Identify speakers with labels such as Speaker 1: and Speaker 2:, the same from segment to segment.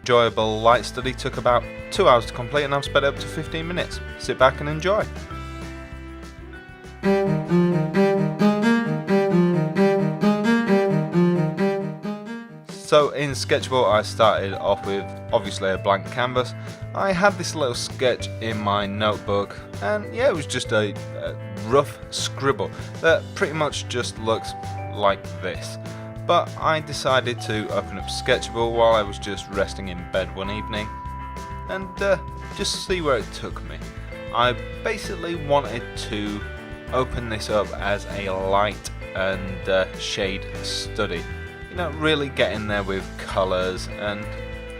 Speaker 1: enjoyable light study took about 2 hours to complete, and I've sped up to 15 minutes. Sit back and enjoy. So in Sketchable I started off with obviously a blank canvas. I had this little sketch in my notebook, and yeah, it was just a rough scribble that pretty much just looks like this. But I decided to open up Sketchable while I was just resting in bed one evening and just see where it took me. I basically wanted to open this up as a light and shade study. You know, really get in there with colours and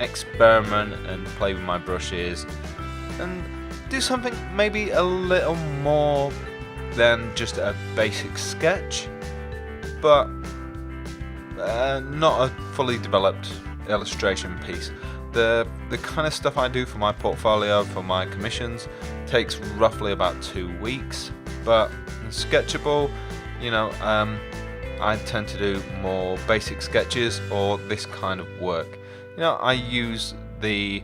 Speaker 1: experiment and play with my brushes and do something maybe a little more than just a basic sketch, but not a fully developed illustration piece. The kind of stuff I do for my portfolio, for my commissions, takes roughly about 2 weeks, but in Sketchable, you know, I tend to do more basic sketches or this kind of work. You know, I use the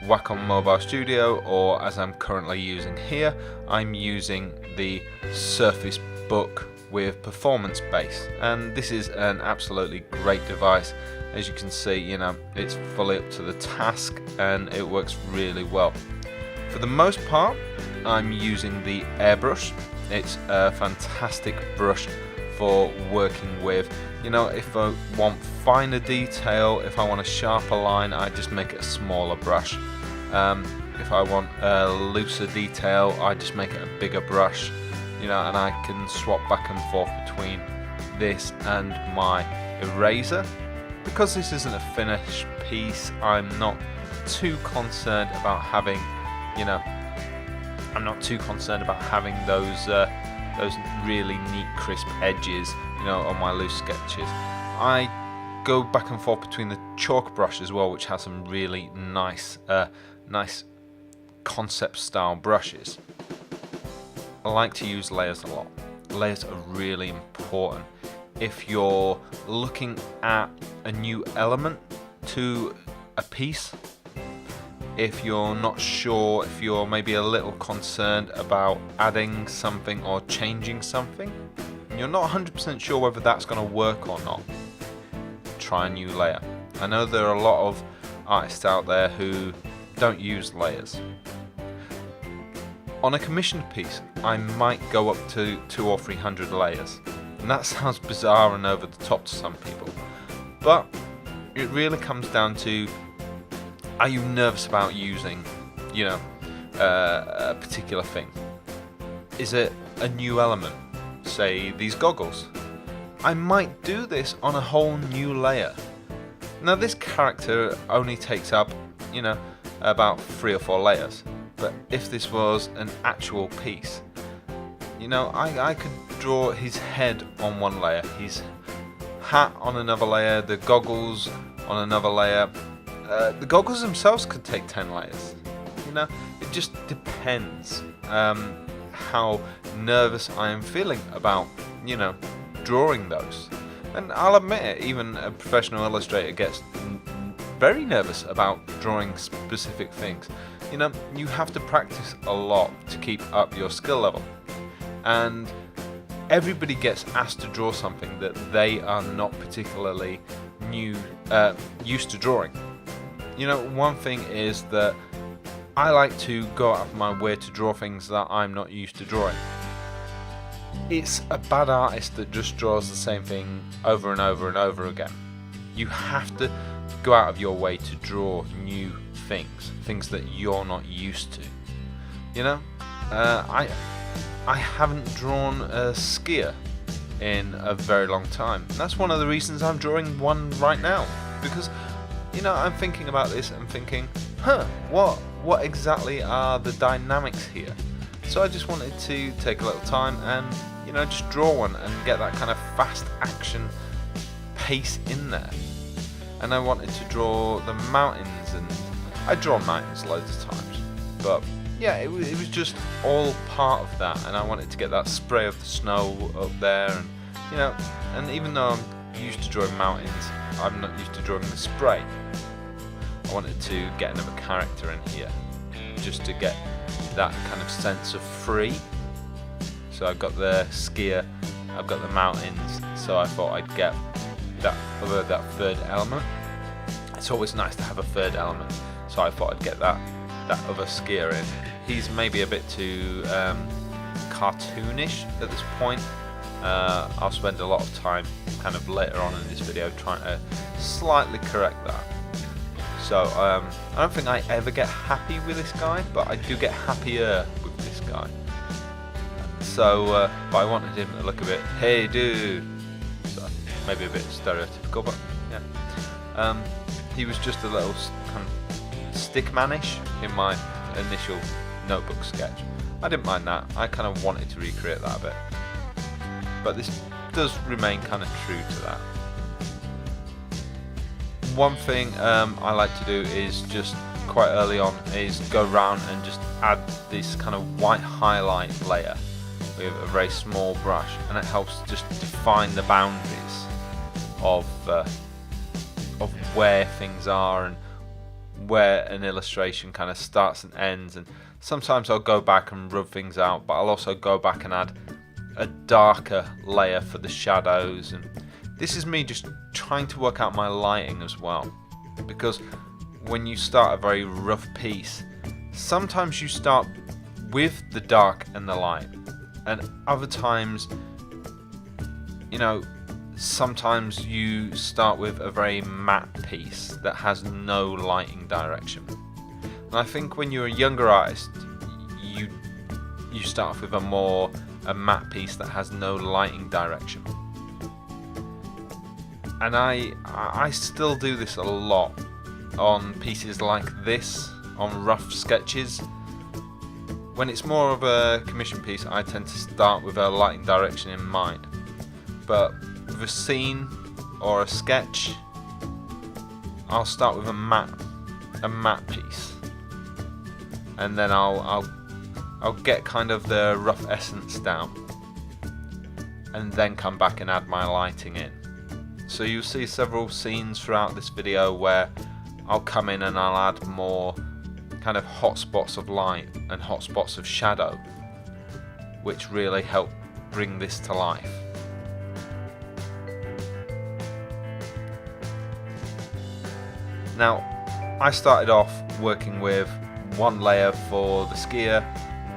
Speaker 1: Wacom Mobile Studio, or as I'm currently using here, I'm using the Surface Book with Performance Base, and this is an absolutely great device. As you can see, you know, it's fully up to the task and it works really well. For the most part, I'm using the airbrush. It's a fantastic brush for working with. You know, if I want finer detail, if I want a sharper line, I just make it a smaller brush. If I want a looser detail, I just make it a bigger brush. You know, and I can swap back and forth between this and my eraser. Because this isn't a finished piece, I'm not too concerned about having, you know, those really neat, crisp edges, you know, on my loose sketches. I go back and forth between the chalk brush as well, which has some really nice concept style brushes. I like to use layers a lot. Layers are really important. If you're looking at a new element to a piece, if you're not sure, if you're maybe a little concerned about adding something or changing something, and you're not 100% sure whether that's going to work or not, try a new layer. I know there are a lot of artists out there who don't use layers. On a commissioned piece, I might go up to 200 or 300 layers, and that sounds bizarre and over the top to some people, but it really comes down to, are you nervous about using, you know, a particular thing? Is it a new element? Say these goggles. I might do this on a whole new layer. Now this character only takes up, you know, about 3 or 4 layers. But if this was an actual piece, you know, I could draw his head on one layer, his hat on another layer, the goggles on another layer. The goggles themselves could take 10 layers. You know, it just depends how nervous I am feeling about, you know, drawing those. And I'll admit it, even a professional illustrator gets very nervous about drawing specific things. You know, you have to practice a lot to keep up your skill level. And everybody gets asked to draw something that they are not particularly used to drawing. You know, one thing is that I like to go out of my way to draw things that I'm not used to drawing. It's a bad artist that just draws the same thing over and over and over again. You have to go out of your way to draw new things that you're not used to. You know, I haven't drawn a skier in a very long time. And that's one of the reasons I'm drawing one right now, because, you know, I'm thinking about this and thinking, what exactly are the dynamics here? So I just wanted to take a little time and, you know, just draw one and get that kind of fast action pace in there. And I wanted to draw the mountains, and I draw mountains loads of times, but yeah, it was just all part of that, and I wanted to get that spray of the snow up there, and, you know, and even though I'm used to drawing mountains, I'm not used to drawing the spray. I wanted to get another character in here, just to get that kind of sense of free. So I've got the skier, I've got the mountains, so I thought I'd get that third element. It's always nice to have a third element, so I thought I'd get that other skier in. He's maybe a bit too cartoonish at this point. I'll spend a lot of time kind of later on in this video trying to slightly correct that. So I don't think I ever get happy with this guy, but I do get happier with this guy. So but I wanted him to look a bit, hey dude, so maybe a bit stereotypical, but yeah. He was just a little kind of stickmanish in my initial notebook sketch. I didn't mind that. I kind of wanted to recreate that a bit, but this does remain kind of true to that. One thing I like to do is just quite early on is go around and just add this kind of white highlight layer with a very small brush, and it helps just define the boundaries of where things are and where an illustration kind of starts and ends. And sometimes I'll go back and rub things out, but I'll also go back and add a darker layer for the shadows. And this is me just trying to work out my lighting as well, because when you start a very rough piece, sometimes you start with the dark and the light, and other times, you know, sometimes you start with a very matte piece that has no lighting direction. And I think when you're a younger artist, you start off with a matte piece that has no lighting direction. And I still do this a lot on pieces like this, on rough sketches. When it's more of a commission piece, I tend to start with a lighting direction in mind. But with a scene or a sketch, I'll start with a matte piece, and then I'll get kind of the rough essence down, and then come back and add my lighting in. So you'll see several scenes throughout this video where I'll come in and I'll add more kind of hot spots of light and hot spots of shadow, which really help bring this to life. Now, I started off working with one layer for the skier,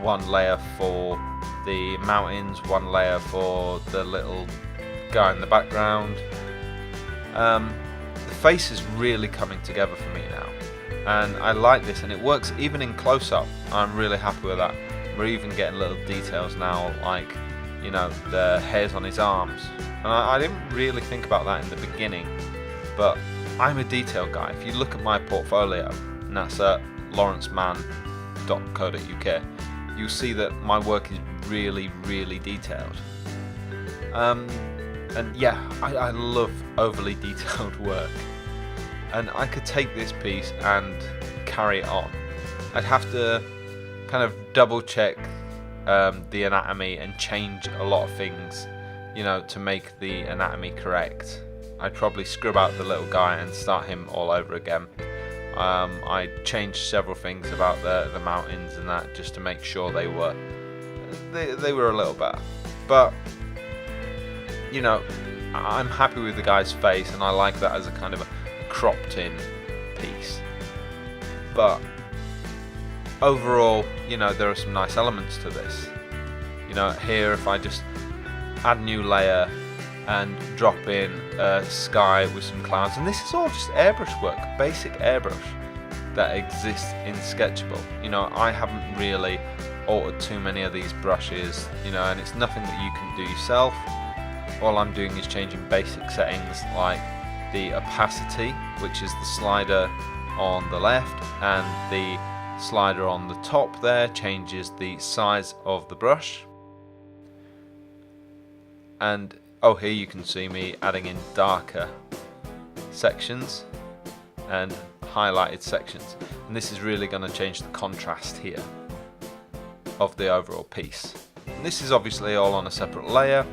Speaker 1: one layer for the mountains, one layer for the little guy in the background. The face is really coming together for me now, and I like this, and it works even in close-up. I'm really happy with that. We're even getting little details now, like, you know, the hairs on his arms, and I didn't really think about that in the beginning, but I'm a detail guy. If you look at my portfolio, and that's at LAWRENCEman.co.uk, you'll see that my work is really, really detailed. And yeah, I love overly detailed work. And I could take this piece and carry it on. I'd have to kind of double check the anatomy and change a lot of things, you know, to make the anatomy correct. I'd probably scrub out the little guy and start him all over again. I changed several things about the mountains and that, just to make sure they were a little better. But you know, I'm happy with the guy's face, and I like that as a kind of a cropped in piece. But overall, you know, there are some nice elements to this. You know, here if I just add a new layer and drop in a sky with some clouds, and this is all just airbrush work, basic airbrush that exists in Sketchable. You know, I haven't really altered too many of these brushes, you know, and it's nothing that you can do yourself. All I'm doing is changing basic settings like the opacity, which is the slider on the left, and the slider on the top there changes the size of the brush. And oh, here you can see me adding in darker sections and highlighted sections, and this is really going to change the contrast here of the overall piece. And this is obviously all on a separate layer,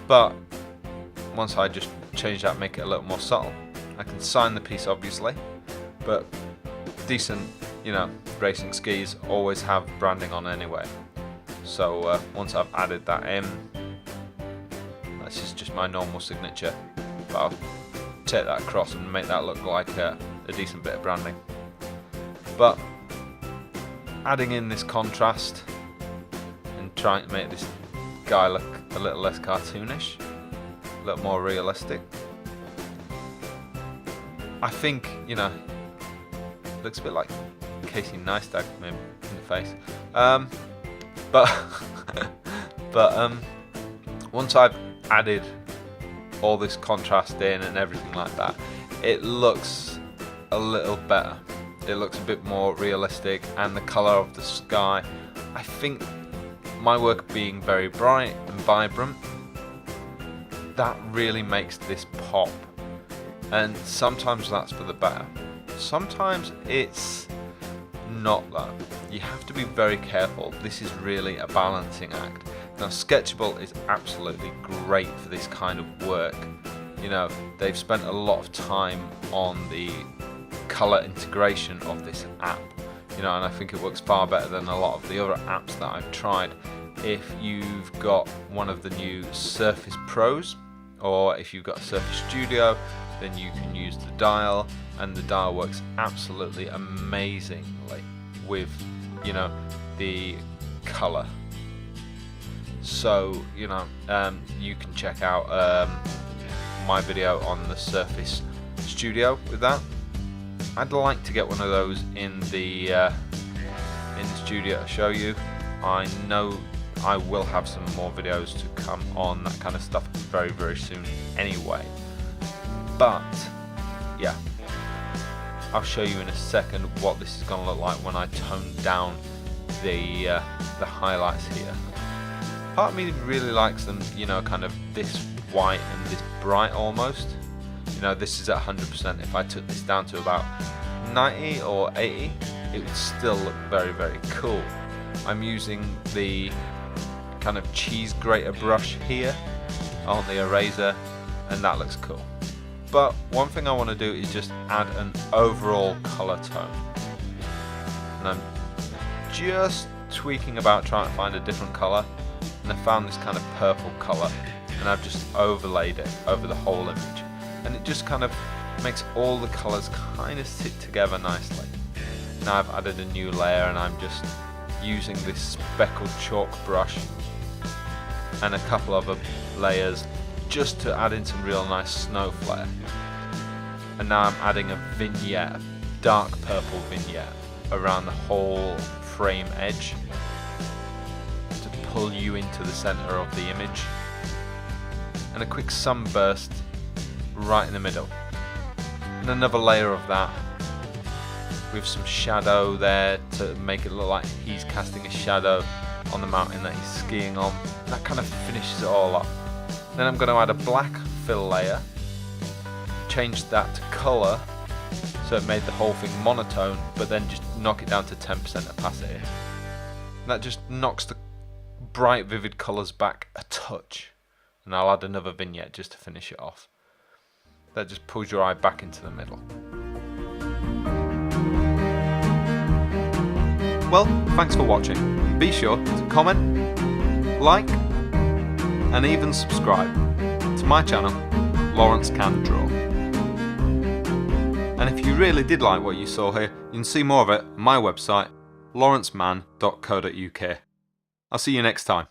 Speaker 1: but once I just change that, make it a little more subtle, I can sign the piece obviously, but decent, you know, racing skis always have branding on anyway. So once I've added that in, this is just my normal signature, but I'll take that across and make that look like a decent bit of branding. But adding in this contrast and trying to make this guy look a little less cartoonish, a little more realistic, I think, you know, looks a bit like Casey Neistat maybe in the face. But once I've added all this contrast in and everything like that, it looks a little better. It looks a bit more realistic, and the colour of the sky, I think my work being very bright and vibrant, that really makes this pop. And sometimes that's for the better. Sometimes it's not that. You have to be very careful. This is really a balancing act. Now, Sketchable is absolutely great for this kind of work. You know, they've spent a lot of time on the color integration of this app. You know, and I think it works far better than a lot of the other apps that I've tried. If you've got one of the new Surface Pros, or if you've got a Surface Studio, then you can use the dial, and the dial works absolutely amazingly with, you know, the color. So, you know, you can check out my video on the Surface Studio with that. I'd like to get one of those in the studio to show you. I know I will have some more videos to come on that kind of stuff very, very soon anyway. But yeah, I'll show you in a second what this is going to look like when I tone down the highlights here. Part of me really likes them, you know, kind of this white and this bright almost. You know, this is at 100%. If I took this down to about 90 or 80, it would still look very, very cool. I'm using the kind of cheese grater brush here on the eraser, and that looks cool. But one thing I want to do is just add an overall color tone, and I'm just tweaking about trying to find a different color, and I found this kind of purple color, and I've just overlaid it over the whole image, and it just kind of makes all the colors kind of sit together nicely. Now I've added a new layer, and I'm just using this speckled chalk brush and a couple of other layers just to add in some real nice snow flare. And now I'm adding a vignette, a dark purple vignette around the whole frame edge to pull you into the center of the image, and a quick sunburst right in the middle, and another layer of that with some shadow there to make it look like he's casting a shadow on the mountain that he's skiing on. That kind of finishes it all up. Then I'm going to add a black fill layer, change that to color so it made the whole thing monotone, but then just knock it down to 10% opacity. And that just knocks the bright vivid colors back a touch, and I'll add another vignette just to finish it off. That just pulls your eye back into the middle. Well, thanks for watching. Be sure to comment, like, and even subscribe to my channel, Lawrence Can Draw. And if you really did like what you saw here, you can see more of it on my website, lawrenceman.co.uk. I'll see you next time.